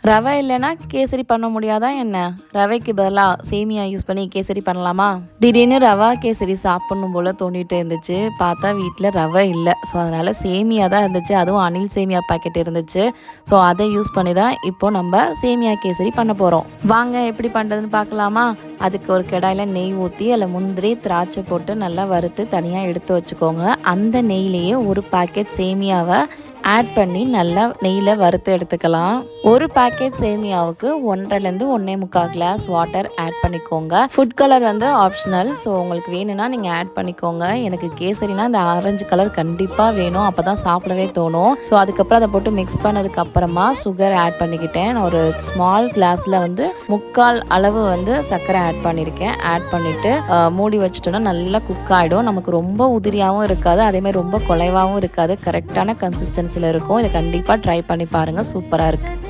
ரவை இல்லைன்னா கேசரி பண்ண முடியாதா என்ன? ரவைக்கு பதிலாக சேமியா யூஸ் பண்ணி கேசரி பண்ணலாமா? திடீர்னு ரவா கேசரி சாப்பிடணும் போல் தோண்டிட்டு இருந்துச்சு. பார்த்தா வீட்டில் ரவை இல்லை. ஸோ அதனால் சேமியா தான் இருந்துச்சு. அதுவும் அணில் சேமியா பாக்கெட் இருந்துச்சு. ஸோ அதை யூஸ் பண்ணி தான் இப்போ நம்ம சேமியா கேசரி பண்ண போகிறோம். வாங்க எப்படி பண்ணுறதுன்னு பார்க்கலாமா? அதுக்கு ஒரு கடாயில் நெய் ஊற்றி அதில் முந்திரி திராட்சை போட்டு நல்லா வறுத்து தனியாக எடுத்து வச்சுக்கோங்க. அந்த நெய்லேயே ஒரு பாக்கெட் சேமியாவை ஆட் பண்ணி நல்லா நெய்யில் வறுத்து எடுத்துக்கலாம். ஒரு பாக்கெட் சேமியாவுக்கு 1.5 1.25 கிளாஸ் வாட்டர் ஆட் பண்ணிக்கோங்க. ஃபுட் கலர் வந்து ஆப்ஷனல். ஸோ உங்களுக்கு வேணும்னா நீங்கள் ஆட் பண்ணிக்கோங்க. எனக்கு கேசரினா இந்த ஆரஞ்சு கலர் கண்டிப்பாக வேணும். அப்போ தான் சாப்பிடவே தோணும். ஸோ அதுக்கப்புறம் அதை போட்டு மிக்ஸ் பண்ணதுக்கு அப்புறமா சுகர் ஆட் பண்ணிக்கிட்டேன். நான் ஒரு ஸ்மால் கிளாஸில் வந்து 3/4 அளவு வந்து சர்க்கரை ஆட் பண்ணியிருக்கேன். ஆட் பண்ணிவிட்டு மூடி வச்சுட்டோன்னா நல்லா குக் ஆகிடும். நமக்கு ரொம்ப உதிரியாகவும் இருக்காது, அதேமாதிரி ரொம்ப குலைவாகவும் இருக்காது. கரெக்டான கன்சிஸ்டன்சியில் இருக்கும். இதை கண்டிப்பாக ட்ரை பண்ணி பாருங்கள். சூப்பராக இருக்குது.